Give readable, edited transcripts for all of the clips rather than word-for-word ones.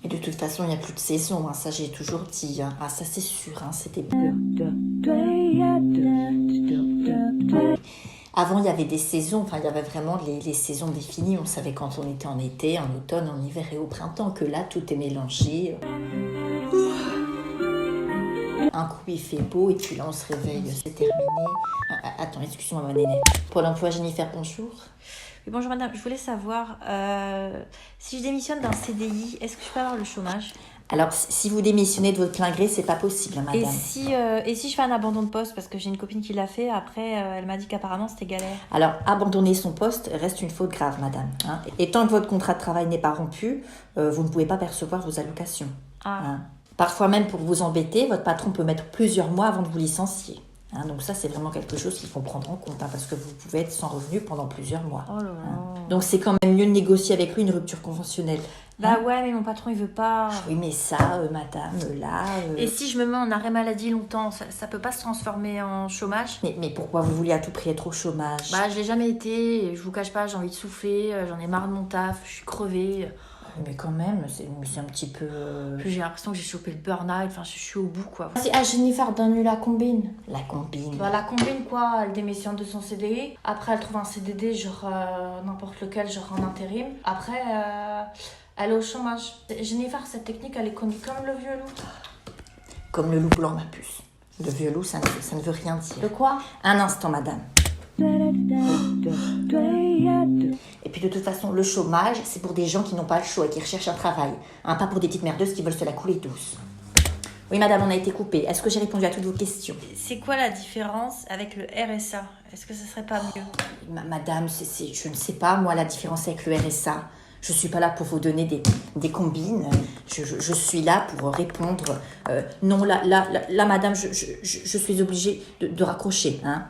Et de toute façon, il n'y a plus de saison, hein, ça j'ai toujours dit. Hein. Ah, ça c'est sûr, hein, c'était... Avant, il y avait des saisons, enfin, il y avait vraiment les saisons définies. On savait quand on était en été, en automne, en hiver et au printemps, que là, tout est mélangé. Un coup, il fait beau, et puis là, on se réveille, c'est terminé. Attends, excuse-moi, ma nénette. Pôle emploi, Jennifer, bonjour. Oui, bonjour madame, je voulais savoir, si je démissionne d'un CDI, est-ce que je peux avoir le chômage ? Alors, si vous démissionnez de votre plein gré, c'est pas possible, hein, madame. Et si je fais un abandon de poste, parce que j'ai une copine qui l'a fait, après elle m'a dit qu'apparemment c'était galère. Alors, abandonner son poste reste une faute grave, madame. Hein. Et tant que votre contrat de travail n'est pas rompu, vous ne pouvez pas percevoir vos allocations. Ah. Hein. Parfois même, pour vous embêter, votre patron peut mettre plusieurs mois avant de vous licencier. Hein, donc ça, c'est vraiment quelque chose qu'il faut prendre en compte, hein, parce que vous pouvez être sans revenu pendant plusieurs mois. Oh là là. Hein. Donc c'est quand même mieux de négocier avec lui une rupture conventionnelle. Bah ouais, mais mon patron, il veut pas. Oui, mais ça, madame, là... Et si je me mets en arrêt maladie longtemps, ça peut pas se transformer en chômage ? Mais pourquoi vous vouliez à tout prix être au chômage ? Bah je l'ai jamais été, je vous cache pas, j'ai envie de souffler, j'en ai marre de mon taf, je suis crevée. Mais quand même, c'est un petit peu... Puis j'ai l'impression que j'ai chopé le burn-out, enfin je suis au bout quoi. Ah, Jennifer, donne-lui la combine. La combine. Bah, la combine quoi, elle démissionne de son CDI. Après, elle trouve un CDD, genre n'importe lequel, genre en intérim. Après, elle est au chômage. Jennifer, cette technique, elle est connue comme le vieux loup. Comme le loup blanc, ma puce. Le vieux loup, ça ne veut rien dire. De quoi ? Un instant, madame. Et puis de toute façon, le chômage, c'est pour des gens qui n'ont pas le choix et qui recherchent un travail. Hein, pas pour des petites merdeuses qui veulent se la couler douce. Oui, madame, on a été coupé. Est-ce que j'ai répondu à toutes vos questions ? C'est quoi la différence avec le RSA ? Est-ce que ce serait pas mieux ? Madame, je ne sais pas, moi, la différence avec le RSA. Je suis pas là pour vous donner des combines. Je suis là pour répondre. Non, là, madame, je suis obligée de raccrocher. Hein.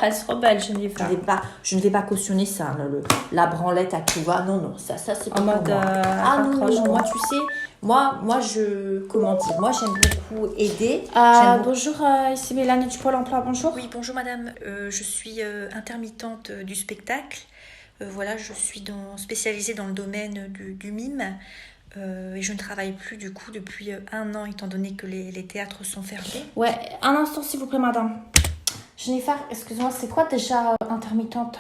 Elle se rebelle, Jennifer. Je ne vais pas cautionner ça. La branlette à tout va. Non, ça c'est pas En pour mode, moi. Non, raccroche, moi, quoi. tu sais, moi, comment dire, moi, j'aime beaucoup aider. Bonjour, ici Mélanie du Pôle emploi, bonjour. Oui, bonjour madame, je suis intermittente du spectacle. Voilà, je suis spécialisée dans le domaine du mime. Et je ne travaille plus du coup depuis 1 an, étant donné que les théâtres sont fermés. Ouais, un instant s'il vous plaît, madame. Jennifer, excuse-moi, c'est quoi déjà intermittente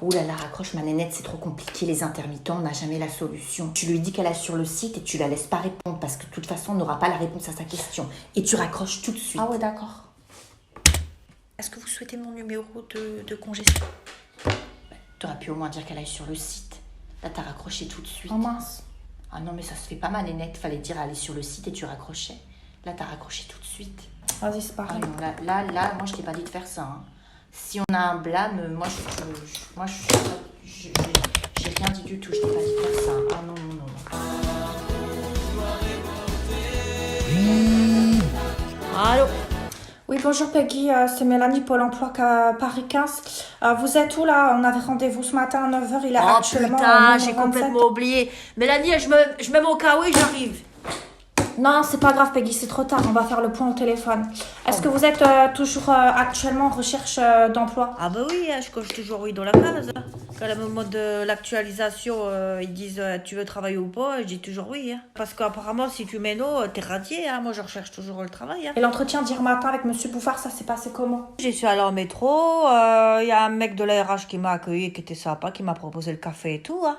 Ouh là là, raccroche ma nénette, c'est trop compliqué, les intermittents, on n'a jamais la solution. Tu lui dis qu'elle est sur le site et tu la laisses pas répondre parce que de toute façon, on n'aura pas la réponse à sa question. Et tu raccroches tout de suite. Ah ouais, d'accord. Est-ce que vous souhaitez mon numéro de congé ? T'aurais pu au moins dire qu'elle aille sur le site. Là, t'as raccroché tout de suite. Oh mince. Ah non, mais ça se fait pas, ma nénette. Fallait dire aller sur le site et tu raccrochais. Là, t'as raccroché tout de suite. Vas-y, c'est Ah pareil. non, là, moi, je t'ai pas dit de faire ça. Hein. Si on a un blâme, moi, j'ai rien dit du tout. Je t'ai pas dit de faire ça. Ah non, non, non. Allô ? Oui, bonjour Peggy, c'est Mélanie, Pôle emploi Paris 15. Vous êtes où là ? On avait rendez-vous ce matin à 9h, il est Oh actuellement... putain, au j'ai 27. complètement oublié. Mélanie, je mets mon KO et j'arrive. Non, c'est pas grave Peggy, c'est trop tard, on va faire le point au téléphone. Est-ce que vous êtes toujours actuellement en recherche d'emploi ? Ah bah oui, je coche toujours oui dans la case. Quand le moment de l'actualisation, ils disent tu veux travailler ou pas, je dis toujours oui. Hein. Parce qu'apparemment, si tu mets non, t'es radié. Hein. Moi, je recherche toujours le travail. Hein. Et l'entretien d'hier matin avec Monsieur Bouffard, ça s'est passé comment ? J'y suis allée en métro, il y a un mec de la RH qui m'a accueilli, qui était sympa, qui m'a proposé le café et tout. Hein.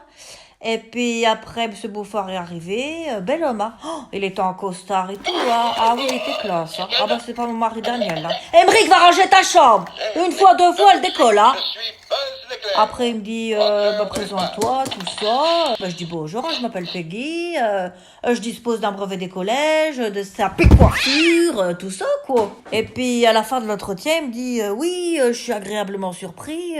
Et puis après, M. Bouffard est arrivé, bel homme, hein. Oh, il était en costard et tout, hein. Ah oui, il était classe, hein. Ah bah c'est pas mon mari Daniel, hein. Emmerich, va ranger ta chambre. 1 fois, 2 fois, elle décolle, hein. Après, il me dit, présente-toi, tout ça. Bah, je dis bonjour, je m'appelle Peggy, je dispose d'un brevet des collèges, de sa coiffure, tout ça, quoi. Et puis, à la fin de l'entretien, il me dit, oui, je suis agréablement surpris,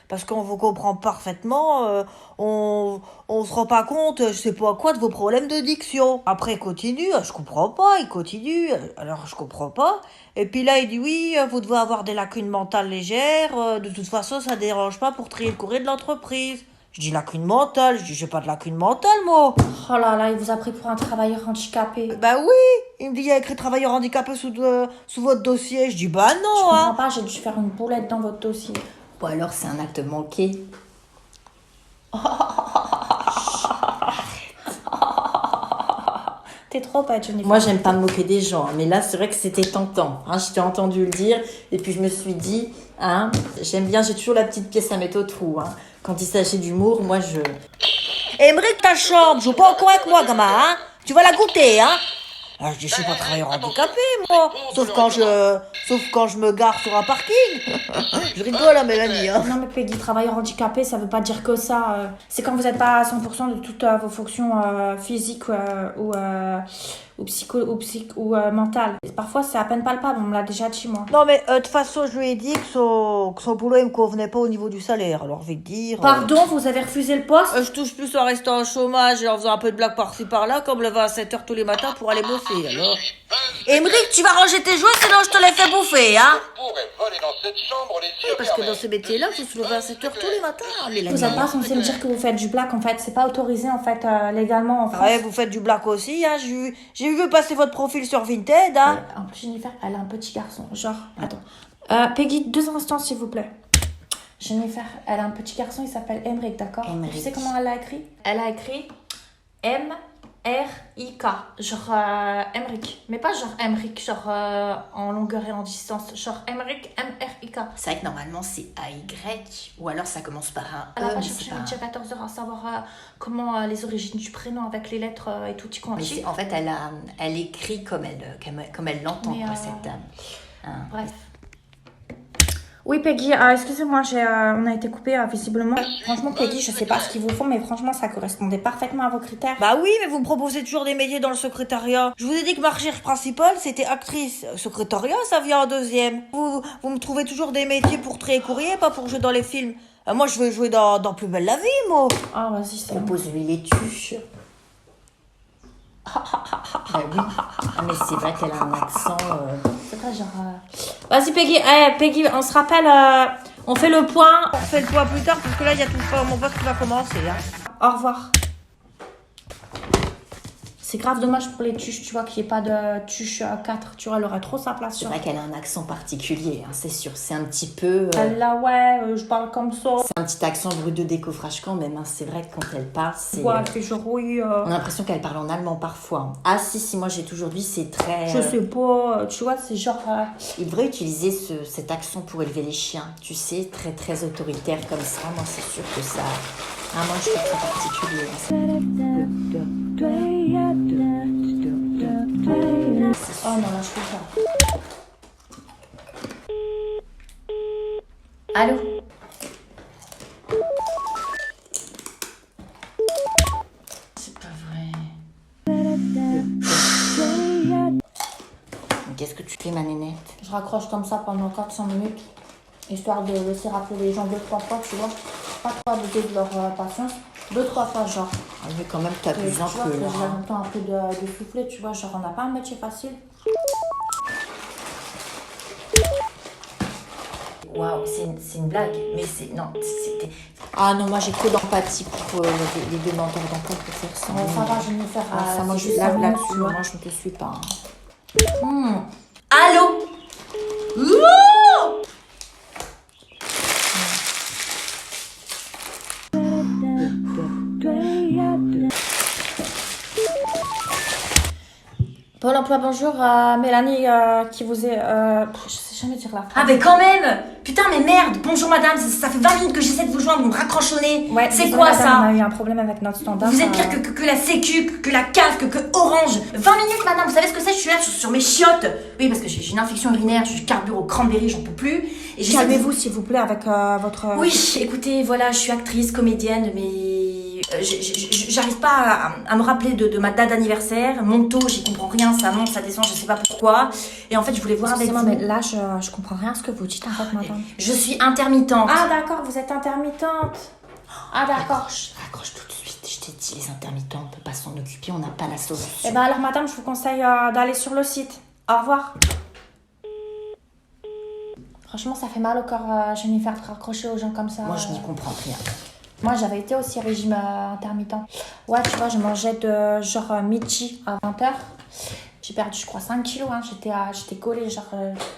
parce qu'on vous comprend parfaitement, on se rend pas compte, je sais pas quoi, de vos problèmes de diction. Après, il continue, je comprends pas, il continue, alors je comprends pas. Et puis là, il dit oui, vous devez avoir des lacunes mentales légères, de toute façon, ça dérange pas pour trier le courrier de l'entreprise. Je dis lacune mentale, je dis j'ai pas de lacune mentale, moi. Oh là là, il vous a pris pour un travailleur handicapé. Bah oui, il me dit il y a écrit travailleur handicapé sous votre dossier. Je dis bah non, Je comprends hein. pas, j'ai dû faire une boulette dans votre dossier. Ou alors, c'est un acte manqué. trop pas être Jennifer. Moi, j'aime pas me moquer des gens, hein, mais là, c'est vrai que c'était tentant. Hein, je t'ai entendu le dire, et puis je me suis dit, hein, j'aime bien, j'ai toujours la petite pièce à mettre au trou. Hein. Quand il s'agit d'humour, moi, je... Émeric, ta chambre, joue pas encore avec moi, gamin, hein? Tu vas la goûter, hein? Ah, je dis, je suis pas travailleur handicapé, moi. Sauf quand je me gare sur un parking. Je rigole, hein, Mélanie, hein. Non mais Peggy, travailleur handicapé, ça veut pas dire que ça. C'est quand vous n'êtes pas à 100% de toutes vos fonctions physiques ou mentales. Parfois c'est à peine palpable, on me l'a déjà dit moi. Non, mais de toute façon, je lui ai dit que son boulot, il me convenait pas au niveau du salaire. Alors, je vais te dire... Pardon, vous avez refusé le poste? Je touche plus en restant au chômage et en faisant un peu de blague par-ci par-là, comme me lever à 7h tous les matins pour aller bosser, alors. Émeric, tu vas ranger tes jouets, sinon je te les fais bouffer, hein? Parce que dans ce métier-là, il faut se lever à 7h tous les matins, Mélanie. Vous n'êtes pas censé me dire que vous faites du black en fait, c'est pas autorisé en fait légalement en France. Ouais, vous faites du black aussi, hein. J'ai vu passer votre profil sur Vinted, hein. En plus, Jennifer, elle a un petit garçon. Genre, attends. Peggy, 2 instants, s'il vous plaît. Jennifer, elle a un petit garçon, il s'appelle Emric, d'accord? Emric. Tu sais comment elle l'a écrit? Elle a écrit M-R-I-K. Genre Emric. Mais pas genre Emric, genre en longueur et en distance. Genre Emric, M-R-I-K. C'est vrai que normalement, c'est A-Y, ou alors ça commence par un Elle a E, pas mais cherché c'est pas... midi à 14h à savoir comment les origines du prénom avec les lettres et tout y Mais quanti. c'est- en fait, elle écrit comme elle l'entend, Mais, quoi, cette dame. Hein. Bref. Oui, Peggy, excusez-moi, on a été coupé visiblement. Franchement, Peggy, je sais pas ce qu'ils vous font, mais franchement, ça correspondait parfaitement à vos critères. Bah oui, mais vous me proposez toujours des métiers dans le secrétariat. Je vous ai dit que ma recherche principale, c'était actrice. Secrétariat, ça vient en deuxième. Vous me trouvez toujours des métiers pour trier courrier, pas pour jouer dans les films. Moi, je veux jouer dans Plus belle la vie, moi. Ah, vas-y, c'est bon. Propose-lui les tuches. Bah oui. Ah, mais c'est vrai qu'elle a un accent... C'est vrai, genre... Vas-y, Peggy, Peggy, on se rappelle, on fait le point. On fait le point plus tard, parce que là, il y a tout mon poste qui va commencer, hein. Au revoir. C'est grave dommage pour les tuches, tu vois, qu'il n'y ait pas de tuche 4. Tu vois, elle aurait trop sa place. C'est vrai qu'elle a un accent particulier, hein, c'est sûr. C'est un petit peu... Là, ouais, je parle comme ça. c'est un petit accent brut de décoffrage quand même. Hein. C'est vrai que quand elle parle, c'est... Ouais, que je rouille. On a l'impression qu'elle parle en allemand parfois. Ah si, moi j'ai toujours dit, c'est très... Je sais pas, tu vois, c'est genre... Il devrait utiliser cet accent pour élever les chiens. Tu sais, très très autoritaire comme ça. Moi, c'est sûr que ça... Ah, moi, je trouve très particulier. Oh non, là, je peux pas. Allô? C'est pas vrai. Qu'est-ce que tu fais, ma nénette? Je raccroche comme ça pendant 400 minutes, histoire de laisser rappeler les gens 2-3 fois, tu vois. Pas trop abuser de leur patience. 2-3 fois, genre. Ah, mais quand même, t'abuses un Tu vois, peu, que là. j'ai le temps un peu de souffler, tu vois. Genre, on n'a pas un métier facile. Waouh, c'est une blague. Mais c'est... Non, c'était... Ah non, moi, j'ai que d'empathie pour les demandeurs d'emploi pour faire ça. Ça va, je vais me faire... Ah, ça, moi, c'est je juste lave ça, là-dessus. tu vois. Moi, je ne te suis pas. Hein. Allô? Pôle emploi, bonjour. Mélanie qui vous est... je sais jamais dire la phrase. Ah mais quand même! Putain mais merde! Bonjour madame, ça fait 20 minutes que j'essaie de vous joindre, vous me raccrochez au nez. Ouais, c'est désolée, quoi madame, ça? On a eu un problème avec notre standard. Vous êtes pire que la sécu, que la CAF, que Orange. 20 minutes madame, vous savez ce que c'est? Je suis là sur mes chiottes. Oui parce que j'ai une infection urinaire, je carbure au cranberry, j'en peux plus. Et j'essaie de- Calmez-vous, s'il vous plaît, avec votre... Oui, écoutez, voilà, je suis actrice, comédienne, mais j'arrive pas à me rappeler de ma date d'anniversaire. Mon taux, j'y comprends rien, ça monte, ça descend, je sais pas pourquoi. Et en fait, je voulais voir avec Excusez-moi, vous. mais là, je comprends rien à ce que vous dites, en fait, madame. Je suis intermittente. Ah, d'accord, vous êtes intermittente. Ah, d'accord. Raccroche tout de suite. Je t'ai dit, les intermittents, on peut pas s'en occuper. On n'a pas la solution. Eh ben alors, madame, je vous conseille d'aller sur le site. Au revoir. Franchement, ça fait mal au corps, Jennifer, de raccrocher aux gens comme ça. Moi, je n'y comprends rien. Moi, j'avais été aussi régime intermittent. Ouais, tu vois, je mangeais de genre midi à 20h. J'ai perdu, je crois, 5 kilos. Hein. J'étais collée, genre,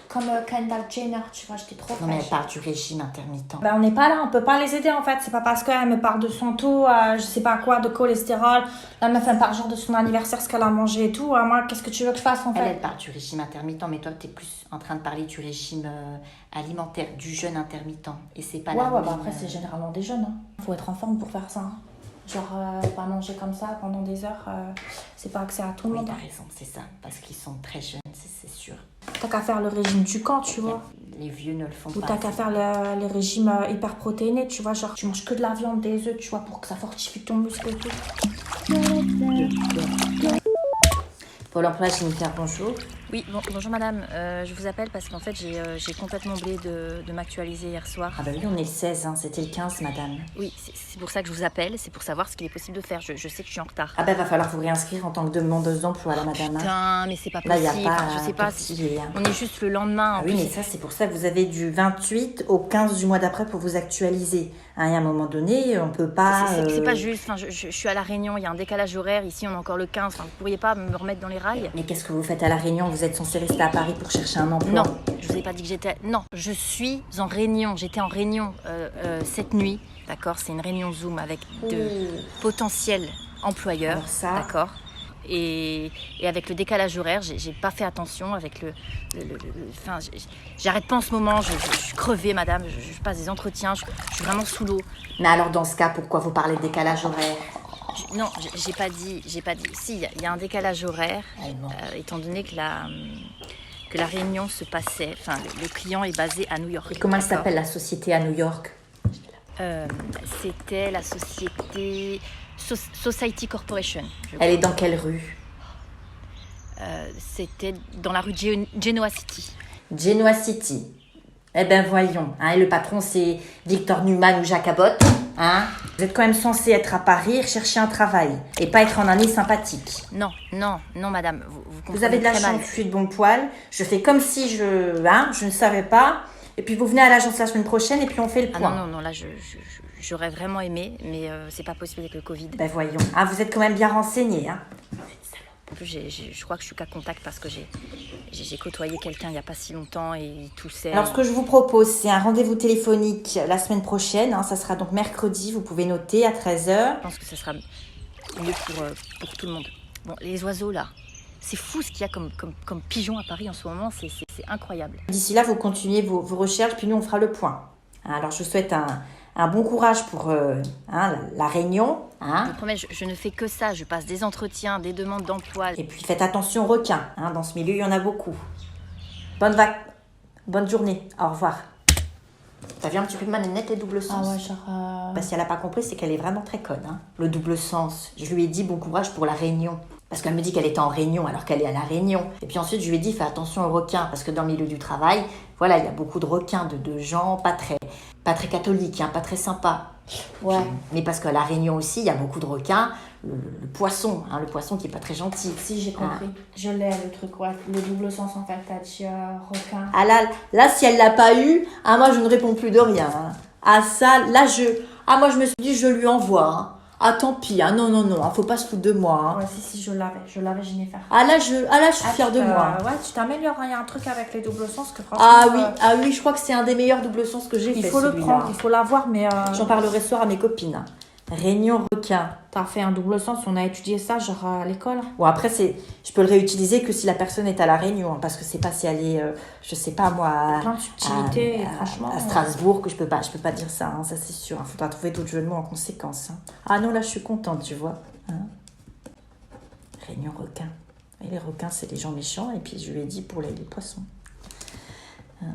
comme Kendall Jenner, tu vois, j'étais trop Non, mais elle fraîche. parle du régime intermittent. Ben, on n'est pas là, on peut pas les aider en fait. C'est pas parce qu'elle me parle de son taux, je sais pas quoi, de cholestérol. La meuf, elle me parle genre de son anniversaire, ce qu'elle a mangé et tout. Moi, qu'est-ce que tu veux que je fasse en fait? Elle parle du régime intermittent, mais toi, tu es plus en train de parler du régime alimentaire, du jeûne intermittent. Et c'est pas Ouais, la bah même, après, c'est généralement des jeunes. Hein. Faut être en forme pour faire ça. Hein. Genre, pas manger comme ça pendant des heures, c'est pas accès à tout le Oui, monde. t'as Hein. raison, c'est ça. Parce qu'ils sont très jeunes, c'est sûr. T'as qu'à faire le régime du camp, tu vois. Les vieux ne le font Ou pas. t'as qu'à faire le régime hyper protéiné, tu vois. Genre, tu manges que de la viande, des œufs, tu vois, pour que ça fortifie ton muscle et tout. Pôle emploi, Jennifer, bonjour. Oui, bonjour madame. Je vous appelle parce qu'en fait, j'ai complètement oublié de m'actualiser hier soir. Ah bah oui, on est le 16, hein, c'était le 15, madame. Oui, c'est pour ça que je vous appelle. C'est pour savoir ce qu'il est possible de faire. Je sais que je suis en retard. Ah bah va falloir vous réinscrire en tant que demandeuse d'emploi, là, madame. Hein. Putain, mais c'est pas Là, il possible. n'y a pas Je sais pas. postulé, hein. On est juste le lendemain. Ah En oui, plus, mais ça, c'est pour ça que vous avez du 28 au 15 du mois d'après pour vous actualiser. Hein, et à un moment donné, on peut pas... c'est pas juste. Enfin, je suis à La Réunion. Il y a un décalage horaire. Ici, on est encore le 15. Enfin, vous pourriez pas me remettre dans les rails? Mais qu'est-ce que vous faites à La Réunion? Vous êtes censé rester à Paris pour chercher un emploi? Non, je vous ai pas dit que j'étais... Non, je suis en réunion. J'étais en réunion cette nuit, d'accord? C'est une réunion Zoom avec de potentiels employeurs, Alors ça... d'accord? Et avec le décalage horaire, j'ai pas fait attention avec enfin, j'arrête pas en ce moment, je suis crevée, madame, je passe des entretiens, je suis vraiment sous l'eau. Mais alors, dans ce cas, pourquoi vous parlez de décalage horaire? Non, j'ai pas dit. Si, il y a un décalage horaire, Ah, bon. étant donné que la réunion se passait, enfin, le client est basé à New York. Et comment elle d'accord? s'appelle, la société à New York? C'était la société Society Corporation. Elle est dans quelle rue? C'était dans la rue Genoa City. Genoa City. Eh ben voyons, hein, et le patron c'est Victor Newman ou Jacques Abbott. Hein. Vous êtes quand même censé être à Paris et rechercher un travail, et pas être en année sympathique. Non, madame, vous Vous comprenez avez de la très mal. chance, je suis de bon poil, je fais comme si je ne savais pas, et puis vous venez à l'agence la semaine prochaine et puis on fait le Ah point. non, là, j'aurais vraiment aimé, mais c'est pas possible avec le Covid. Ben voyons, hein, vous êtes quand même bien renseigné. Hein. En plus, je crois que je suis qu'à contact parce que j'ai côtoyé quelqu'un il y a pas si longtemps et il toussait. Alors ce que je vous propose, c'est un rendez-vous téléphonique la semaine prochaine, hein, ça sera donc mercredi, vous pouvez noter à 13h. Je pense que ce sera mieux pour tout le monde. Bon, les oiseaux, là, c'est fou ce qu'il y a comme pigeons à Paris en ce moment, c'est incroyable. D'ici là, vous continuez vos recherches, puis nous, on fera le point. Hein, alors, je vous souhaite un bon courage pour la réunion. Hein. Je vous promets, je ne fais que ça, je passe des entretiens, des demandes d'emploi. Et puis, faites attention aux requins. Hein, dans ce milieu, il y en a beaucoup. Bonne journée. Au revoir. T'as vu un petit peu de ma nénette, les doubles sens? Ah ouais, genre... Bah, si elle n'a pas compris, c'est qu'elle est vraiment très conne. Hein. Le double sens. Je lui ai dit bon courage pour la réunion. Parce qu'elle me dit qu'elle était en réunion alors qu'elle est à la Réunion. Et puis ensuite, je lui ai dit fais attention aux requins. Parce que dans le milieu du travail, voilà, il y a beaucoup de requins, de gens pas très catholiques, hein, pas très sympas. Ouais. Mais parce qu'à la Réunion aussi, il y a beaucoup de requins. Le poisson, hein, le poisson qui est pas très gentil. Si, j'ai compris. Je l'ai, le truc, ouais. Le double sens, en fait, t'as dit requin. Ah là, si elle l'a pas eu, ah moi je ne réponds plus de rien. Hein. Ah ça, là moi je me suis dit je lui envoie. Hein. Ah tant pis, hein. Non, faut pas se foutre de moi. Hein. Ouais, si, je l'avais, Jennifer. Ah là, je suis fière de moi. Ouais, tu t'améliores, il y a un truc avec les doubles sens que franchement... Ah oui, je crois que c'est un des meilleurs doubles sens que j'ai fait. Il faut le celui-là. prendre, il faut l'avoir, mais... J'en parlerai ce soir à mes copines. Hein. Réunion requin. T'as fait un double sens, on a étudié ça, genre à l'école. Bon, après, je peux le réutiliser que si la personne est à La Réunion, hein, parce que c'est pas si elle est, je sais pas moi, Plein de subtilités, et franchement... à Strasbourg, que je peux pas dire ça, hein, ça c'est sûr. Il faudra trouver d'autres jeux de mots en conséquence. Hein. Ah non, là, je suis contente, tu vois. Hein. Réunion requin. Et les requins, c'est les gens méchants, et puis je lui ai dit pour les poissons. Hein.